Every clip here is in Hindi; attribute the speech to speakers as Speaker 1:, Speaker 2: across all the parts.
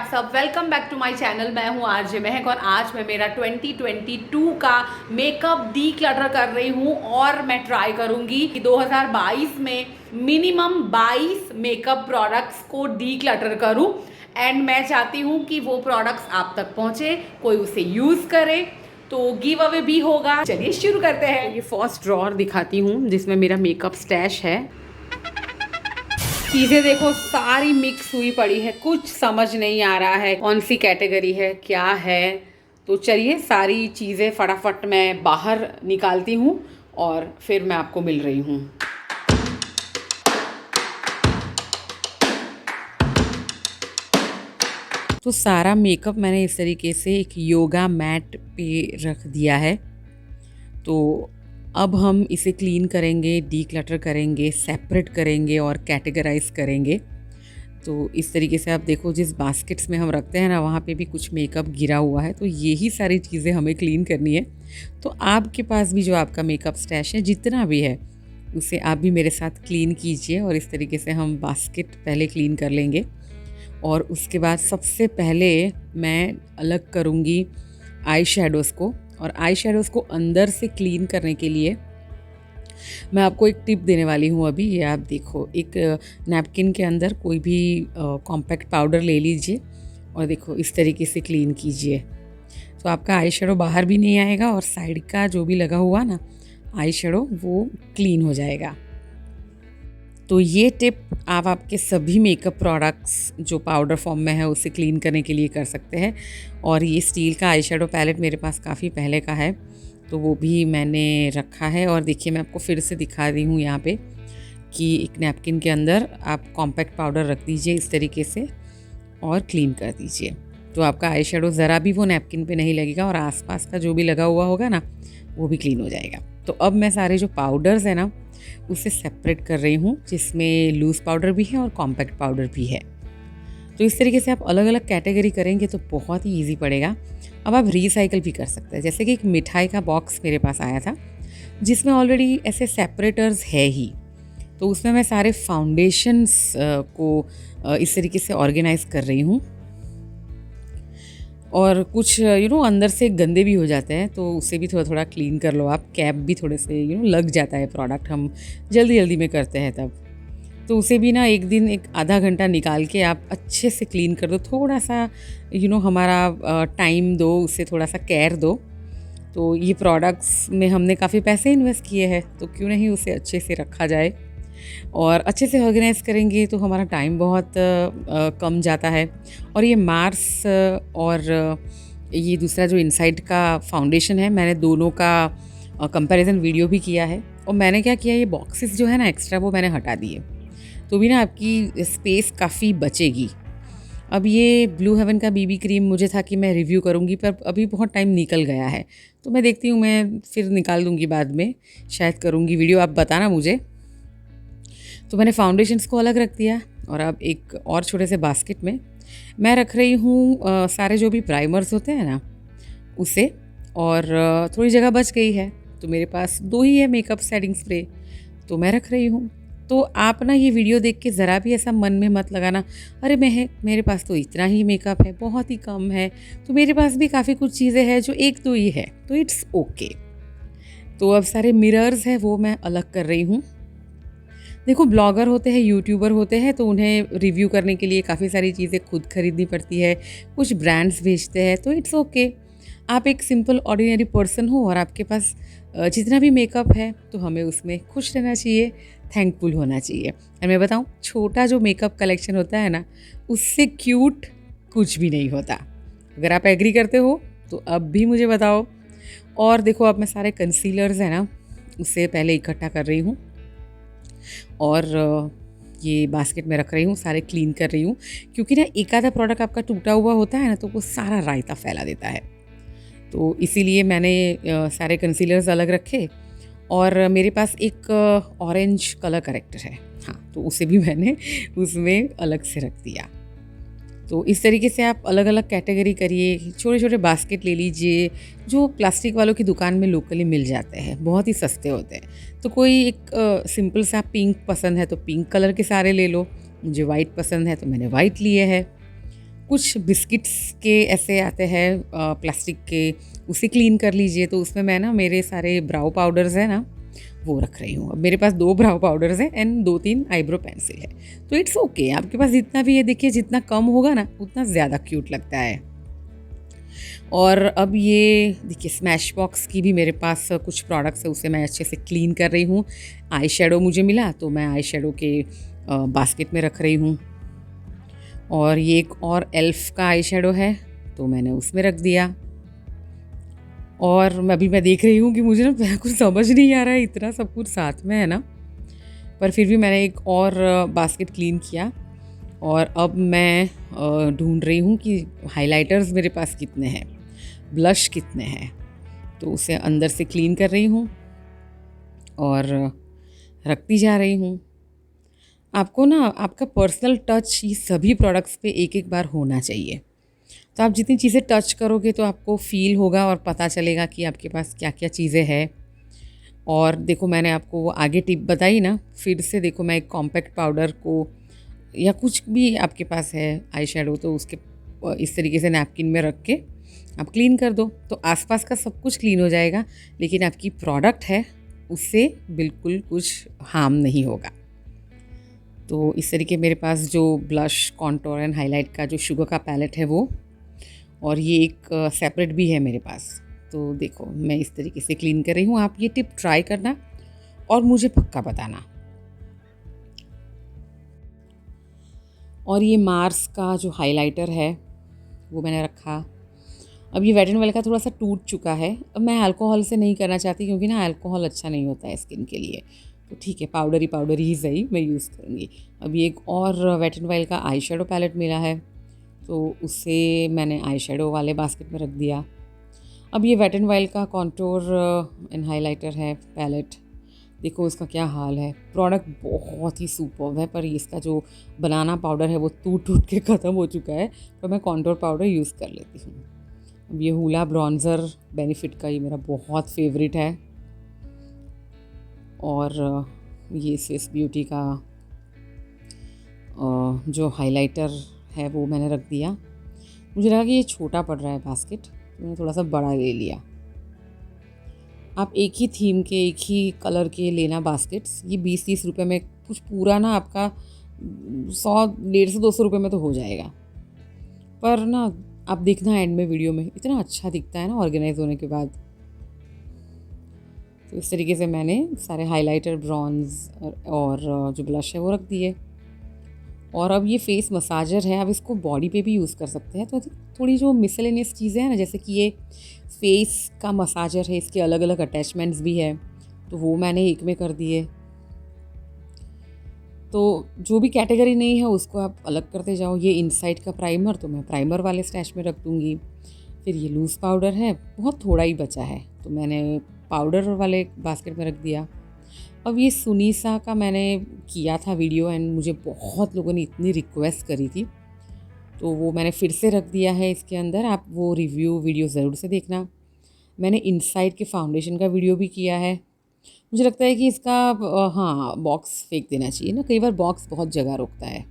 Speaker 1: आप सब, welcome back to my channel. मैं हूं आरजे महक और आज मैं मेरा 2022 का मेकअप डी क्लटर कर रही हूं और मैं ट्राई करूंगी कि 2022 में मिनिमम 22 मेकअप प्रोडक्ट्स को डी क्लटर करूं। एंड मैं चाहती हूं कि वो प्रोडक्ट्स आप तक पहुंचे, कोई उसे यूज़ करे, तो गिव अवे भी होगा। चलिए शुरू करते हैं। ये फर्स्ट ड्रॉअर दिखाती हूँ जिसमें मेरा मेकअप स्टैश है। चीज़ें देखो सारी मिक्स हुई पड़ी है, कुछ समझ नहीं आ रहा है कौन सी कैटेगरी है क्या है। तो चलिए सारी चीज़ें फटाफट मैं बाहर निकालती हूँ और फिर मैं आपको मिल रही हूँ। तो सारा मेकअप मैंने इस तरीके से एक योगा मैट पे रख दिया है। तो अब हम इसे क्लीन करेंगे, डी क्लटर करेंगे, सेपरेट करेंगे और कैटेगराइज करेंगे। तो इस तरीके से आप देखो, जिस बास्केट्स में हम रखते हैं ना, वहाँ पे भी कुछ मेकअप गिरा हुआ है। तो यही सारी चीज़ें हमें क्लीन करनी है। तो आपके पास भी जो आपका मेकअप स्टैश है, जितना भी है, उसे आप भी मेरे साथ क्लीन कीजिए। और इस तरीके से हम बास्केट पहले क्लीन कर लेंगे और उसके बाद सबसे पहले मैं अलग करूँगी आई शेडोज़ को। और आई शेडोज़ को अंदर से क्लीन करने के लिए मैं आपको एक टिप देने वाली हूँ अभी। ये आप देखो, एक नैपकिन के अंदर कोई भी कॉम्पैक्ट पाउडर ले लीजिए और देखो इस तरीके से क्लीन कीजिए। तो आपका आई शेडो बाहर भी नहीं आएगा और साइड का जो भी लगा हुआ ना आई शेडो, वो क्लीन हो जाएगा। तो ये टिप आप आपके सभी मेकअप प्रोडक्ट्स जो पाउडर फॉर्म में है उसे क्लीन करने के लिए कर सकते हैं। और ये स्टील का आई शेडो पैलेट मेरे पास काफ़ी पहले का है, तो वो भी मैंने रखा है। और देखिए मैं आपको फिर से दिखा रही हूँ यहाँ पे कि एक नैपकिन के अंदर आप कॉम्पैक्ट पाउडर रख दीजिए इस तरीके से और क्लीन कर दीजिए। तो आपका आई शेडो ज़रा भी वो नैपकिन पे नहीं लगेगा और आसपास का जो भी लगा हुआ होगा ना, वो भी क्लीन हो जाएगा। तो अब मैं सारे जो पाउडर्स हैं ना, उसे सेपरेट कर रही हूँ, जिसमें लूज़ पाउडर भी है और कॉम्पैक्ट पाउडर भी है। तो इस तरीके से आप अलग अलग कैटेगरी करेंगे तो बहुत ही ईजी पड़ेगा। अब आप रिसाइकल भी कर सकते हैं। जैसे कि एक मिठाई का बॉक्स मेरे पास आया था जिसमें ऑलरेडी ऐसे सेपरेटर्स है ही, तो उसमें मैं सारे फाउंडेशंस को इस तरीके से ऑर्गेनाइज कर रही हूँ। और कुछ अंदर से गंदे भी हो जाते हैं, तो उसे भी थोड़ा थोड़ा क्लीन कर लो आप। कैप भी थोड़े से लग जाता है, प्रोडक्ट हम जल्दी जल्दी में करते हैं तब, तो उसे भी ना एक दिन एक आधा घंटा निकाल के आप अच्छे से क्लीन कर दो। थोड़ा सा हमारा टाइम दो, उसे थोड़ा सा केयर दो। तो ये प्रोडक्ट्स में हमने काफ़ी पैसे इन्वेस्ट किए हैं, तो क्यों नहीं उसे अच्छे से रखा जाए। और अच्छे से ऑर्गेनाइज करेंगे तो हमारा टाइम बहुत कम जाता है। और ये मार्स और ये दूसरा जो इनसाइड का फाउंडेशन है, मैंने दोनों का कंपैरिजन वीडियो भी किया है। और मैंने क्या किया, ये बॉक्सेस जो है ना एक्स्ट्रा, वो मैंने हटा दिए, तो भी ना आपकी स्पेस काफ़ी बचेगी। अब ये ब्लू हेवन का बीबी क्रीम मुझे था कि मैं रिव्यू करूँगी, पर अभी बहुत टाइम निकल गया है, तो मैं देखती हूँ, मैं फिर निकाल दूँगी बाद में, शायद करूँगी वीडियो, आप बताना मुझे। तो मैंने फाउंडेशंस को अलग रख दिया और अब एक और छोटे से बास्केट में मैं रख रही हूँ सारे जो भी प्राइमर्स होते हैं ना, उसे। और थोड़ी जगह बच गई है, तो मेरे पास 2 ही है मेकअप सेटिंग स्प्रे, तो मैं रख रही हूँ। तो आप ना ये वीडियो देख के ज़रा भी ऐसा मन में मत लगाना, अरे मेरे पास तो इतना ही मेकअप है, बहुत ही कम है। तो मेरे पास भी काफ़ी कुछ चीज़ें हैं जो 1-2 ही है, तो इट्स ओके। तो अब सारे मिरर्स हैं वो मैं अलग कर रही हूँ। देखो, ब्लॉगर होते हैं, यूट्यूबर होते हैं, तो उन्हें रिव्यू करने के लिए काफ़ी सारी चीज़ें खुद खरीदनी पड़ती है, कुछ ब्रांड्स भेजते हैं, तो इट्स ओके। आप एक सिंपल ऑर्डिनरी पर्सन हो और आपके पास जितना भी मेकअप है, तो हमें उसमें खुश रहना चाहिए, थैंकफुल होना चाहिए। और मैं बताऊँ, छोटा जो मेकअप कलेक्शन होता है ना, उससे क्यूट कुछ भी नहीं होता। अगर आप एग्री करते हो तो अब भी मुझे बताओ। और देखो, अब मैं सारे कंसीलर्स हैं ना, उससे पहले इकट्ठा कर रही हूँ और ये बास्केट में रख रही हूँ, सारे क्लीन कर रही हूँ। क्योंकि ना एक आधा प्रोडक्ट आपका टूटा हुआ होता है ना, तो वो सारा रायता फैला देता है। तो इसीलिए मैंने सारे कंसीलर्स अलग रखे। और मेरे पास एक ऑरेंज कलर करेक्टर है, हाँ, तो उसे भी मैंने उसमें अलग से रख दिया। तो इस तरीके से आप अलग अलग कैटेगरी करिए। छोटे छोटे बास्केट ले लीजिए, जो प्लास्टिक वालों की दुकान में लोकली मिल जाते हैं, बहुत ही सस्ते होते हैं। तो कोई एक सिंपल सा पिंक पसंद है तो पिंक कलर के सारे ले लो, मुझे वाइट पसंद है तो मैंने वाइट लिए हैं। कुछ बिस्किट्स के ऐसे आते हैं प्लास्टिक के, उसे क्लीन कर लीजिए। तो उसमें मैं ना मेरे सारे ब्राउ पाउडर्स हैं ना वो रख रही हूँ। अब मेरे पास 2 ब्राउ पाउडर्स हैं एंड 2-3 आईब्रो पेंसिल है। तो इट्स ओके, आपके पास जितना भी है, देखिए जितना कम होगा ना उतना ज़्यादा क्यूट लगता है। और अब ये देखिए स्मैश बॉक्स की भी मेरे पास कुछ प्रोडक्ट्स है, उसे मैं अच्छे से क्लीन कर रही हूँ। आई शेडो मुझे मिला तो मैं आई शेडो के बास्केट में रख रही हूँ। और ये एक और एल्फ का आई शेडो है तो मैंने उसमें रख दिया। और मैं देख रही हूँ कि मुझे ना कुछ समझ नहीं आ रहा है, इतना सब कुछ साथ में है ना, पर फिर भी मैंने एक और बास्केट क्लीन किया। और अब मैं ढूंढ रही हूँ कि हाइलाइटर्स मेरे पास कितने हैं, ब्लश कितने हैं, तो उसे अंदर से क्लीन कर रही हूँ और रखती जा रही हूँ। आपको ना आपका पर्सनल टच ये सभी प्रोडक्ट्स पे एक एक बार होना चाहिए। तो आप जितनी चीज़ें टच करोगे तो आपको फ़ील होगा और पता चलेगा कि आपके पास क्या क्या चीज़ें हैं। और देखो मैंने आपको वो आगे टिप बताई ना, फिर से देखो मैं एक कॉम्पैक्ट पाउडर को या कुछ भी आपके पास है आई शेडो, तो उसके इस तरीके से नैपकिन में रख के आप क्लीन कर दो तो आसपास का सब कुछ क्लीन हो जाएगा, लेकिन आपकी प्रोडक्ट है उससे बिल्कुल कुछ हार्म नहीं होगा। तो इस तरीके मेरे पास जो ब्लश, कॉन्टोर एंड हाईलाइट का जो शुगर का पैलेट है वो, और ये एक सेपरेट भी है मेरे पास। तो देखो मैं इस तरीके से क्लीन कर रही हूँ। आप ये टिप ट्राई करना और मुझे पक्का बताना। और ये मार्स का जो हाइलाइटर है वो मैंने रखा। अब ये वेट एंड वाइल्ड का थोड़ा सा टूट चुका है। अब मैं अल्कोहल से नहीं करना चाहती क्योंकि ना अल्कोहल अच्छा नहीं होता है स्किन के लिए, तो ठीक है पाउडर ही सही मैं यूज़ करूँगी। अब ये एक और वेट एंड वाइल्ड का आई शेडो पैलेट मिला है तो उसे मैंने आई शेडो वाले बास्केट में रख दिया। अब ये वेट एंड वाइल्ड का कॉन्टोर एंड हाइलाइटर है पैलेट, देखो इसका क्या हाल है। प्रोडक्ट बहुत ही सुपर्ब है, पर इसका जो बनाना पाउडर है वो टूट टूट के ख़त्म हो चुका है, तो मैं कॉन्टोर पाउडर यूज़ कर लेती हूँ। अब ये हूला ब्रॉन्ज़र बेनिफिट का, ये मेरा बहुत फेवरेट है। और ये स्विस ब्यूटी का जो हाइलाइटर है वो मैंने रख दिया। मुझे लगा कि ये छोटा पड़ रहा है बास्केट, तो मैंने थोड़ा सा बड़ा ले लिया। आप एक ही थीम के, एक ही कलर के लेना बास्केट्स। ये 20-30 रुपये में कुछ पूरा ना आपका 100-150-200 रुपये में तो हो जाएगा। पर ना आप देखना एंड में वीडियो में इतना अच्छा दिखता है ना ऑर्गेनाइज होने के बाद। तो इस तरीके से मैंने सारे हाइलाइटर, ब्रॉन्ज और जो ब्लश है वो रख दिए। और अब ये फेस मसाजर है, आप इसको बॉडी पे भी यूज़ कर सकते हैं। तो थोड़ी जो मिसलेनियस चीज़ें हैं ना, जैसे कि ये फेस का मसाजर है, इसके अलग अलग अटैचमेंट्स भी है, तो वो मैंने एक में कर दिए। तो जो भी कैटेगरी नहीं है उसको आप अलग करते जाओ। ये इनसाइड का प्राइमर तो मैं प्राइमर वाले स्टैश में रख दूँगी। फिर ये लूज़ पाउडर है, बहुत थोड़ा ही बचा है तो मैंने पाउडर वाले बास्केट में रख दिया। अब ये सुनीसा का मैंने किया था वीडियो एंड मुझे बहुत लोगों ने इतनी रिक्वेस्ट करी थी, तो वो मैंने फिर से रख दिया है इसके अंदर। आप वो रिव्यू वीडियो ज़रूर से देखना। मैंने इनसाइड के फाउंडेशन का वीडियो भी किया है। मुझे लगता है कि इसका हाँ बॉक्स फेंक देना चाहिए ना, कई बार बॉक्स बहुत जगह रोकता है,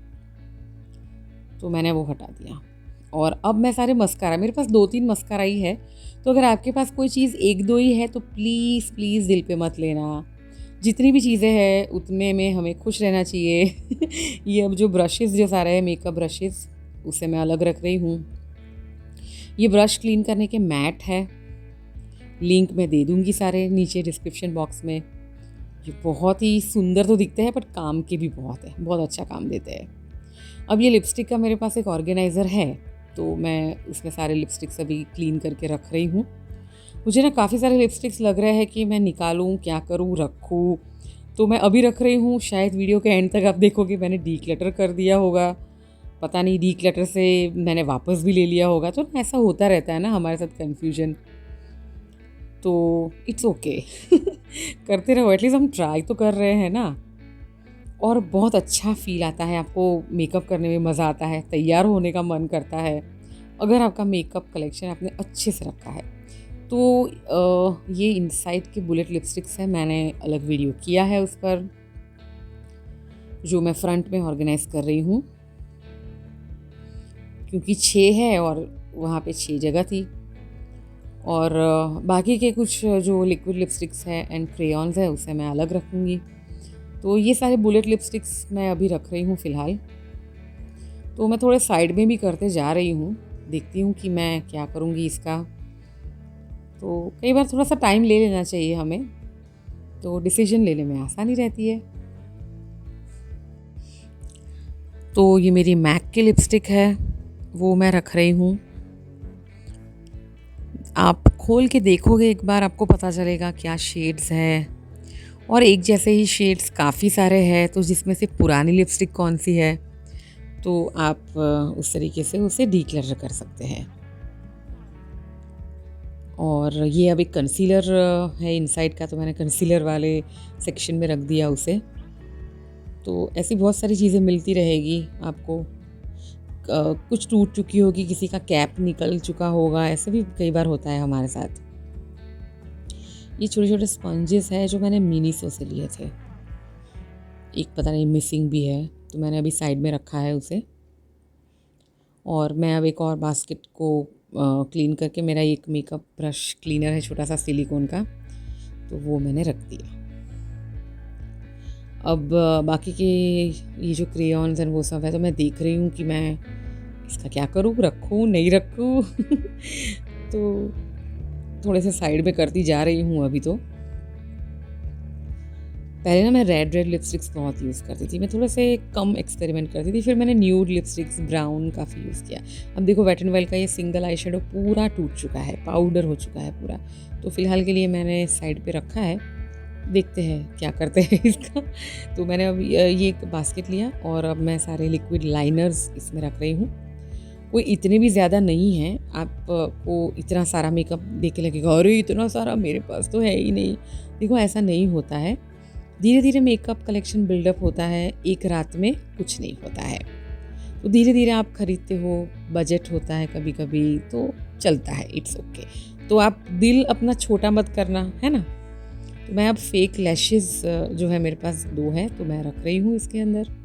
Speaker 1: तो मैंने वो हटा दिया। और अब मैं सारे मस्कारा, मेरे पास 2-3 मस्कारा ही है, तो अगर आपके पास कोई चीज़ 1-2 ही है तो प्लीज़ प्लीज़ दिल पे मत लेना। जितनी भी चीज़ें हैं उतने में हमें खुश रहना चाहिए। ये अब जो ब्रशेज़ जो सारे हैं मेकअप ब्रशेज़, उसे मैं अलग रख रही हूँ। ये ब्रश क्लीन करने के मैट है, लिंक मैं दे दूँगी सारे नीचे डिस्क्रिप्शन बॉक्स में। ये बहुत ही सुंदर तो दिखते हैं बट काम के भी बहुत है, बहुत अच्छा काम देते हैं। अब ये लिपस्टिक का मेरे पास एक ऑर्गेनाइज़र है, तो मैं उसमें सारे लिपस्टिक्स अभी क्लीन करके रख रही हूँ। मुझे ना काफ़ी सारे लिपस्टिक्स लग रहे हैं कि मैं निकालूँ, क्या करूँ, रखूँ, तो मैं अभी रख रही हूँ। शायद वीडियो के एंड तक आप देखोगे मैंने डीक्लटर कर दिया होगा, पता नहीं डीक्लटर से मैंने वापस भी ले लिया होगा, तो ऐसा होता रहता है ना हमारे साथ कन्फ्यूजन, तो इट्स ओके। करते रहो, एटलीस्ट हम ट्राई तो कर रहे हैं ना। और बहुत अच्छा फ़ील आता है, आपको मेकअप करने में मज़ा आता है, तैयार होने का मन करता है अगर आपका मेकअप कलेक्शन आपने अच्छे से रखा है। तो ये इनसाइड के बुलेट लिपस्टिक्स है, मैंने अलग वीडियो किया है उस पर, जो मैं फ्रंट में ऑर्गेनाइज़ कर रही हूँ। क्योंकि 6 है और वहाँ पे 6 जगह थी। और बाकी के कुछ जो लिक्विड लिपस्टिक्स है एंड क्रेयॉन्स है उसे मैं अलग रखूँगी। तो ये सारे बुलेट लिपस्टिक्स मैं अभी रख रही हूँ फ़िलहाल। तो मैं थोड़े साइड में भी करते जा रही हूँ, देखती हूँ कि मैं क्या करूँगी इसका। तो कई बार थोड़ा सा टाइम ले लेना चाहिए हमें, तो डिसीजन लेने में आसानी रहती है। तो ये मेरी मैक की लिपस्टिक है, वो मैं रख रही हूँ। आप खोल के देखोगे एक बार, आपको पता चलेगा क्या शेड्स है, और एक जैसे ही शेड्स काफ़ी सारे हैं। तो जिसमें से पुरानी लिपस्टिक कौन सी है, तो आप उस तरीके से उसे डीक्लटर कर सकते हैं। और ये अब एक कंसीलर है इनसाइड का, तो मैंने कंसीलर वाले सेक्शन में रख दिया उसे। तो ऐसी बहुत सारी चीज़ें मिलती रहेगी आपको। कुछ टूट चुकी होगी, किसी का कैप निकल चुका होगा, ऐसे भी कई बार होता है हमारे साथ। ये छोटे छोटे स्पंजेस हैं जो मैंने मिनीसो से लिए थे। एक पता नहीं मिसिंग भी है, तो मैंने अभी साइड में रखा है उसे। और मैं अब एक और बास्केट को क्लीन करके, मेरा एक मेकअप ब्रश क्लीनर है छोटा सा सिलिकॉन का, तो वो मैंने रख दिया। अब बाकी के ये जो क्रेयॉन्स हैं वो सब है, तो मैं देख रही हूँ कि मैं इसका क्या करूँ, रखूँ नहीं रखूँ। तो थोड़े से साइड में करती जा रही हूँ अभी। तो पहले ना मैं रेड लिपस्टिक्स बहुत यूज़ करती थी, मैं थोड़ा से कम एक्सपेरिमेंट करती थी। फिर मैंने न्यूड लिपस्टिक्स, ब्राउन काफ़ी यूज़ किया। अब देखो वेट एंड वाइल्ड का ये सिंगल आई शेडो पूरा टूट चुका है, पाउडर हो चुका है पूरा। तो फ़िलहाल के लिए मैंने साइड पे रखा है, देखते हैं क्या करते हैं इसका। तो मैंने अब ये एक बास्केट लिया और अब मैं सारे लिक्विड लाइनर्स इसमें रख रही हूँ। कोई इतने भी ज़्यादा नहीं हैं, आपको इतना सारा मेकअप देख के लगेगा अरे इतना सारा मेरे पास तो है ही नहीं। देखो ऐसा नहीं होता है, धीरे धीरे मेकअप कलेक्शन बिल्डअप होता है, एक रात में कुछ नहीं होता है। तो धीरे धीरे आप खरीदते हो, बजट होता है कभी कभी तो चलता है, इट्स ओके। तो आप दिल अपना छोटा मत करना, है ना। तो मैं अब फेक लैशेस जो है मेरे पास 2 है, तो मैं रख रही हूँ इसके अंदर।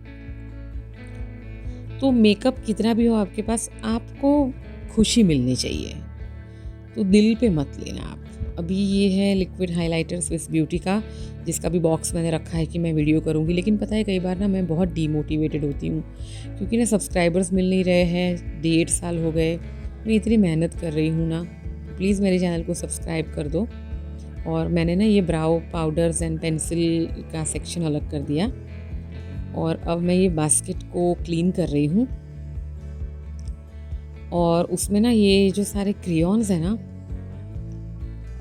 Speaker 1: तो मेकअप कितना भी हो आपके पास, आपको खुशी मिलनी चाहिए, तो दिल पे मत लेना आप। अभी ये है लिक्विड हाइलाइटर स्विस ब्यूटी का, जिसका भी बॉक्स मैंने रखा है कि मैं वीडियो करूँगी। लेकिन पता है कई बार ना मैं बहुत डीमोटिवेटेड होती हूँ, क्योंकि ना सब्सक्राइबर्स मिल नहीं रहे हैं। 1.5 साल हो गए, मैं इतनी मेहनत कर रही हूँ ना। प्लीज़ मेरे चैनल को सब्सक्राइब कर दो। और मैंने ना ये ब्राउ पाउडर्स एंड पेंसिल का सेक्शन अलग कर दिया, और अब मैं ये बास्केट को क्लीन कर रही हूँ। और उसमें ना ये जो सारे क्रेयॉन्स हैं ना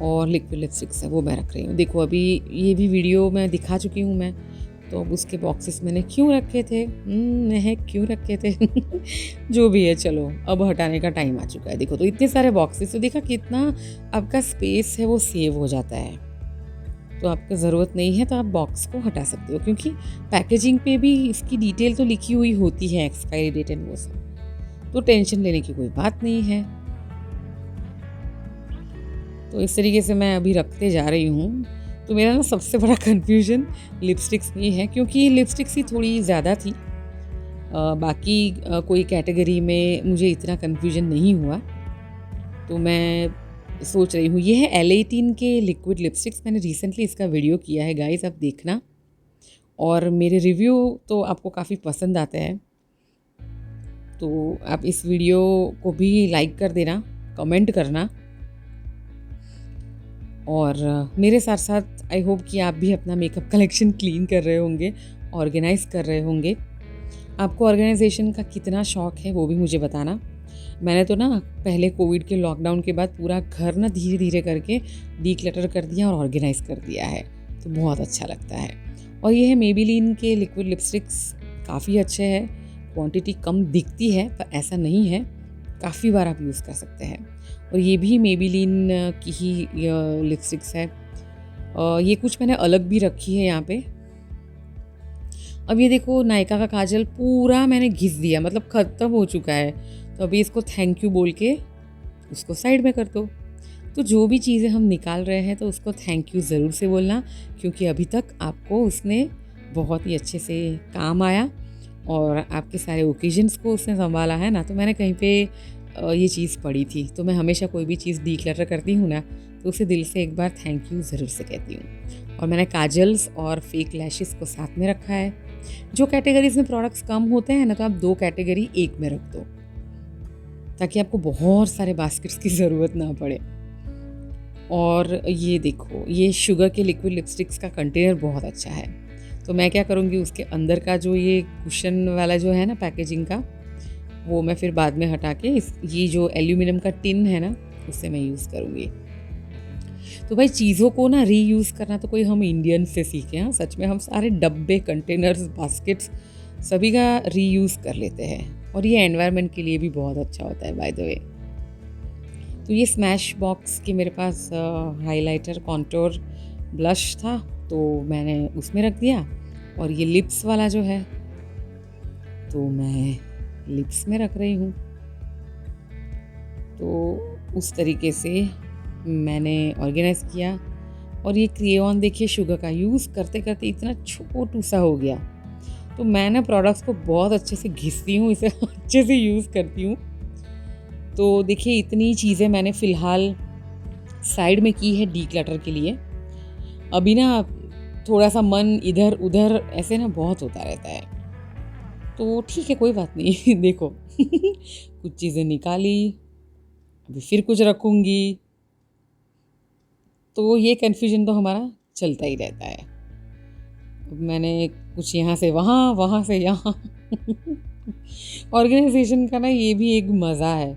Speaker 1: और लिक्विड लिपस्टिक्स है वो मैं रख रही हूँ। देखो अभी ये भी वीडियो मैं दिखा चुकी हूँ मैं, तो अब उसके बॉक्सेस मैंने क्यों रखे थे, मैं क्यों रखे थे। जो भी है, चलो अब हटाने का टाइम आ चुका है। देखो तो इतने सारे बॉक्सेस, तो देखा कितना आपका स्पेस है वो सेव हो जाता है। तो आपको ज़रूरत नहीं है तो आप बॉक्स को हटा सकते हो, क्योंकि पैकेजिंग पे भी इसकी डिटेल तो लिखी हुई होती है, एक्सपायरी डेट एंड वो सब, तो टेंशन लेने की कोई बात नहीं है। तो इस तरीके से मैं अभी रखते जा रही हूँ। तो मेरा ना सबसे बड़ा कन्फ्यूजन लिपस्टिक्स में है, क्योंकि लिपस्टिक्स ही थोड़ी ज़्यादा थी। बाकी कोई कैटेगरी में मुझे इतना कन्फ्यूजन नहीं हुआ। तो मैं सोच रही हूँ, ये है L18 के लिक्विड लिपस्टिक्स। मैंने रिसेंटली इसका वीडियो किया है गाइस, आप देखना। और मेरे रिव्यू तो आपको काफ़ी पसंद आते हैं, तो आप इस वीडियो को भी लाइक कर देना, कमेंट करना। और मेरे साथ साथ आई होप कि आप भी अपना मेकअप कलेक्शन क्लीन कर रहे होंगे, ऑर्गेनाइज़ कर रहे होंगे। आपको ऑर्गेनाइजेशन का कितना शौक़ है वो भी मुझे बताना। मैंने तो ना पहले कोविड के लॉकडाउन के बाद पूरा घर ना धीरे धीरे करके डीक्लटर कर दिया और ऑर्गेनाइज़ कर दिया है, तो बहुत अच्छा लगता है। और ये है मेबेलिन के लिक्विड लिपस्टिक्स, काफ़ी अच्छे हैं। क्वांटिटी कम दिखती है पर ऐसा नहीं है, काफ़ी बार आप यूज़ कर सकते हैं। और ये भी मेबेलिन की ही लिपस्टिक्स है। ये कुछ मैंने अलग भी रखी है यहाँ पे। अब ये देखो नायका का काजल पूरा मैंने घिस दिया, मतलब ख़त्म हो चुका है। तो अभी इसको थैंक यू बोल के उसको साइड में कर दो। तो जो भी चीज़ें हम निकाल रहे हैं तो उसको थैंक यू ज़रूर से बोलना, क्योंकि अभी तक आपको उसने बहुत ही अच्छे से काम आया। और आपके सारे ओकेजन्स को उसने संभाला है ना। तो मैंने कहीं पे ये चीज़ पढ़ी थी, तो मैं हमेशा कोई भी चीज़ डीक्लटर करती हूँ ना, तो उसे दिल से एक बार थैंक यू ज़रूर से कहती हूँ। और मैंने काजल्स और फेक लैशेस को साथ में रखा है। जो कैटेगरीज में प्रोडक्ट्स कम होते हैं ना, तो आप 2 कैटेगरी एक में रख दो, ताकि आपको बहुत सारे बास्केट्स की ज़रूरत ना पड़े। और ये देखो, ये शुगर के लिक्विड लिपस्टिक्स का कंटेनर बहुत अच्छा है। तो मैं क्या करूँगी, उसके अंदर का जो ये कुशन वाला जो है ना पैकेजिंग का, वो मैं फिर बाद में हटा के ये जो एल्यूमिनियम का टिन है ना, उससे मैं यूज़ करूँगी। तो भाई चीज़ों को ना रीयूज़ करना तो कोई हम इंडियन से सीखे हैं, सच में हम सारे डब्बे, कंटेनर्स, बास्केट्स सभी का रीयूज़ कर लेते हैं। और ये एनवायरनमेंट के लिए भी बहुत अच्छा होता है बाय द वे। तो ये स्मैश बॉक्स के मेरे पास हाइलाइटर, कॉन्टोर, ब्लश था, तो मैंने उसमें रख दिया। और ये लिप्स वाला जो है, तो मैं लिप्स में रख रही हूँ। तो उस तरीके से मैंने ऑर्गेनाइज़ किया। और ये क्रेयॉन देखिए शुगर का, यूज़ करते करते इतना छोटू सा हो गया। तो मैं ना प्रोडक्ट्स को बहुत अच्छे से घिसती हूँ, इसे अच्छे से यूज़ करती हूँ। तो देखिए इतनी चीज़ें मैंने फ़िलहाल साइड में की है डीक्लटर के लिए। अभी ना थोड़ा सा मन इधर उधर ऐसे ना बहुत होता रहता है, तो ठीक है, कोई बात नहीं। देखो कुछ चीज़ें निकाली, अभी फिर कुछ रखूँगी, तो ये कन्फ्यूजन तो हमारा चलता ही रहता है। मैंने कुछ यहाँ से वहाँ, वहाँ से यहाँ। ऑर्गेनाइजेशन का ना ये भी एक मज़ा है।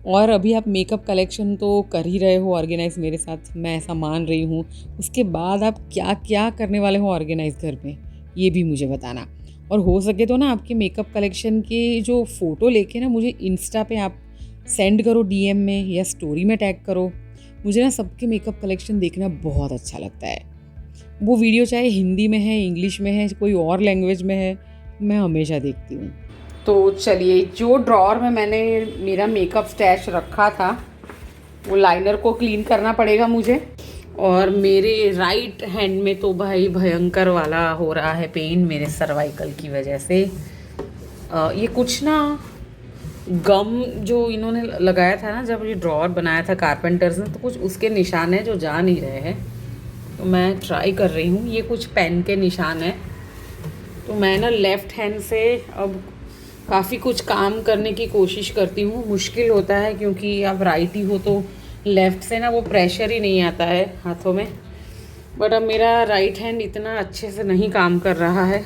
Speaker 1: और अभी आप मेकअप कलेक्शन तो कर ही रहे हो ऑर्गेनाइज मेरे साथ, मैं ऐसा मान रही हूँ। उसके बाद आप क्या क्या करने वाले हो ऑर्गेनाइज घर में, ये भी मुझे बताना। और हो सके तो ना आपके मेकअप कलेक्शन के जो फ़ोटो लेके ना मुझे इंस्टा पे आप सेंड करो, डीएम में या स्टोरी में टैग करो। मुझे ना सबके मेकअप कलेक्शन देखना बहुत अच्छा लगता है। वो वीडियो चाहे हिंदी में है, इंग्लिश में है, कोई और लैंग्वेज में है, मैं हमेशा देखती हूँ। तो चलिए, जो ड्रॉअर में मैंने मेरा मेकअप स्टैश रखा था, वो लाइनर को क्लीन करना पड़ेगा मुझे। और मेरे राइट हैंड में तो भाई भयंकर वाला हो रहा है पेन मेरे सर्वाइकल की वजह से। ये कुछ ना गम जो इन्होंने लगाया था ना जब ये ड्रॉअर बनाया था कारपेंटर्स ने, तो कुछ उसके निशान हैं जो जा नहीं रहे हैं। तो मैं ट्राई कर रही हूँ, ये कुछ पेन के निशान हैं। तो मैं ना लेफ़्ट हैंड से अब काफ़ी कुछ काम करने की कोशिश करती हूँ। मुश्किल होता है क्योंकि आप राइट ही हो, तो लेफ़्ट से ना वो प्रेशर ही नहीं आता है हाथों में। बट अब मेरा राइट हैंड इतना अच्छे से नहीं काम कर रहा है,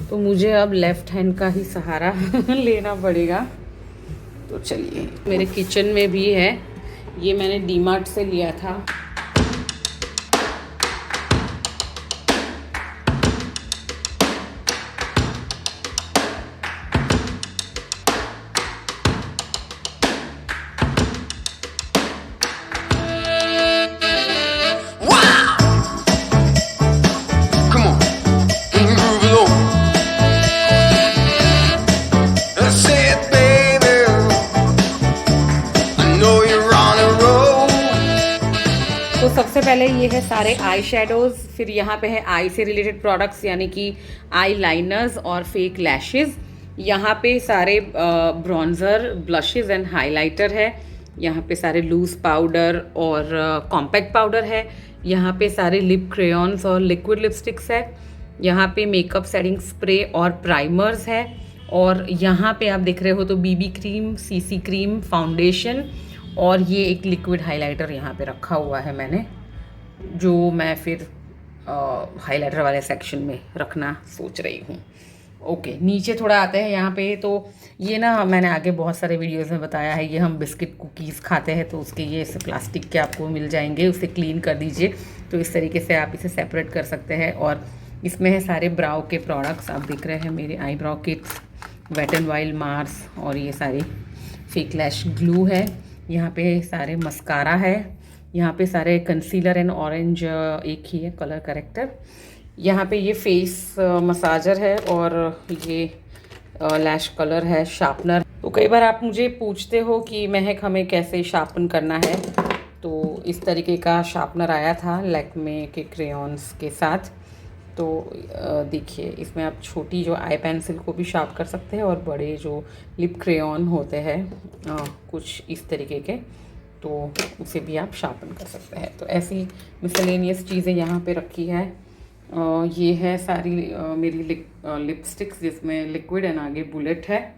Speaker 1: तो मुझे अब लेफ़्ट हैंड का ही सहारा लेना पड़ेगा। तो चलिए, मेरे किचन में भी है, ये मैंने डीमार्ट से लिया था। तो सबसे पहले ये है सारे आई शेडोज़, फिर यहाँ पे है आई से रिलेटेड प्रोडक्ट्स यानी कि आई लाइनर्स और फेक लैशेज़। यहाँ पे सारे ब्रॉन्ज़र, ब्लशेज़ एंड हाइलाइटर है। यहाँ पे सारे लूज़ पाउडर और कॉम्पैक्ट पाउडर है। यहाँ पे सारे लिप क्रेयॉन्स और लिक्विड लिपस्टिक्स है। यहाँ पे मेकअप सेटिंग स्प्रे और प्राइमर्स है। और यहाँ पे आप देख रहे हो तो BB cream, CC cream, foundation और ये एक लिक्विड हाइलाइटर यहाँ पे रखा हुआ है मैंने, जो मैं फिर हाइलाइटर वाले सेक्शन में रखना सोच रही हूँ। ओके, नीचे थोड़ा आते हैं यहाँ पे। तो ये ना मैंने आगे बहुत सारे वीडियोस में बताया है, ये हम बिस्किट कुकीज़ खाते हैं तो उसके ये ऐसे प्लास्टिक के आपको मिल जाएंगे, उसे क्लीन कर दीजिए। तो इस तरीके से आप इसे सेपरेट कर सकते हैं। और इसमें है सारे ब्राउ के प्रोडक्ट्स, आप देख रहे हैं मेरे eyebrow kits, Wet and Wild Mars और ये सारी फेक लैश ग्लू है। यहाँ पे सारे मस्कारा है, यहाँ पे सारे कंसीलर एंड ऑरेंज एक ही है कलर करेक्टर। यहाँ पे ये फेस मसाजर है और ये लैश कलर है, शार्पनर। तो कई बार आप मुझे पूछते हो कि महक हमें कैसे शार्पन करना है, तो इस तरीके का शार्पनर आया था लैक्मे के क्रेयॉन्स के साथ। तो देखिए इसमें आप छोटी जो आई पेंसिल को भी शार्प कर सकते हैं और बड़े जो लिप क्रेयॉन होते हैं कुछ इस तरीके के, तो उसे भी आप शार्पन कर सकते हैं। तो ऐसी मिसलेनियस चीज़ें यहाँ पे रखी है। ये है सारी मेरी लिपस्टिक्स जिसमें लिक्विड एंड आगे बुलेट है।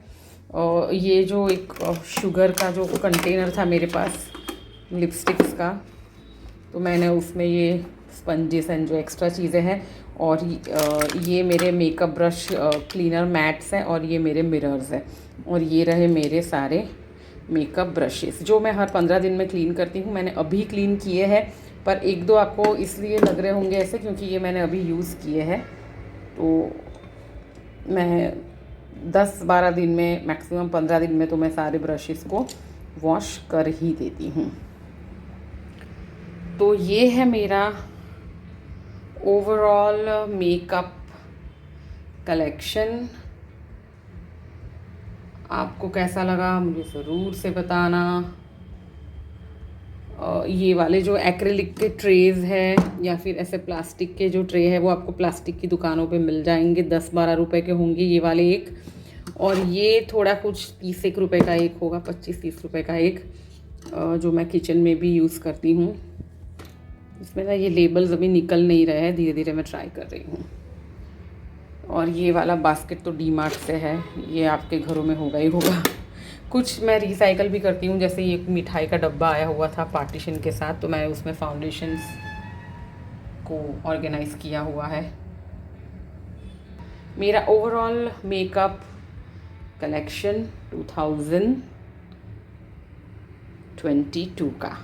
Speaker 1: और ये जो एक शुगर का जो कंटेनर था मेरे पास लिपस्टिक्स का, तो मैंने उसमें ये स्पंजेस एंड जो एक्स्ट्रा चीज़ें हैं, और ये मेरे मेकअप ब्रश क्लीनर मैट्स हैं, और ये मेरे मिरर्स हैं, और ये रहे मेरे सारे मेकअप ब्रशेस जो मैं हर 15 दिन में क्लीन करती हूँ। मैंने अभी क्लीन किए हैं, पर एक दो आपको इसलिए लग रहे होंगे ऐसे क्योंकि ये मैंने अभी यूज़ किए हैं। तो मैं 10-12 दिन में, मैक्सिमम 15 दिन में तो मैं सारे ब्रशेस को वॉश कर ही देती हूँ। तो ये है मेरा ओवरऑल मेकअप कलेक्शन। आपको कैसा लगा मुझे ज़रूर से बताना। ये वाले जो एक्रिलिक के ट्रेज़ है या फिर ऐसे प्लास्टिक के जो ट्रे है वो आपको प्लास्टिक की दुकानों पे मिल जाएंगे, 10-12 रुपए के होंगे ये वाले एक। और ये थोड़ा कुछ 30 रुपए का एक होगा, 25-30 रुपए का एक, जो मैं किचन में भी यूज़ करती हूँ। इसमें ना ये लेबल्स अभी निकल नहीं रहे हैं, धीरे धीरे मैं ट्राई कर रही हूँ। और ये वाला बास्केट तो डी मार्ट से है, ये आपके घरों में होगा ही होगा। कुछ मैं रिसाइकल भी करती हूँ, जैसे ये मिठाई का डब्बा आया हुआ था पार्टीशन के साथ, तो मैंने उसमें फाउंडेशंस को ऑर्गेनाइज किया हुआ है। मेरा ओवरऑल मेकअप कलेक्शन 2022 का।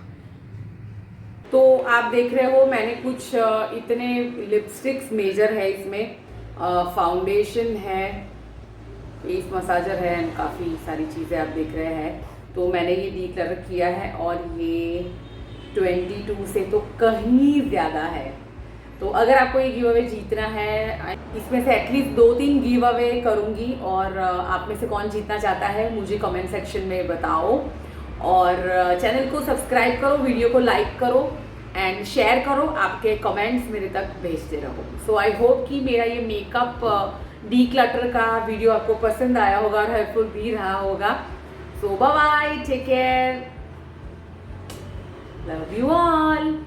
Speaker 1: तो आप देख रहे हो मैंने कुछ इतने लिपस्टिक्स मेजर है इसमें, फाउंडेशन है, फेस मसाजर है, एंड काफ़ी सारी चीज़ें आप देख रहे हैं। तो मैंने ये डीक्लटर किया है, और ये 22 से तो कहीं ज़्यादा है। तो अगर आपको ये गिव अवे जीतना है, इसमें से एटलीस्ट 2-3 गिव अवे करूँगी, और आप में से कौन जीतना चाहता है मुझे कमेंट सेक्शन में बताओ। और चैनल को सब्सक्राइब करो, वीडियो को लाइक करो एंड शेयर करो, आपके कमेंट्स मेरे तक भेजते रहो। सो आई होप कि मेरा ये मेकअप डीक्लटर का वीडियो आपको पसंद आया होगा और हेल्पफुल भी रहा होगा। So bye bye, take care, love you all.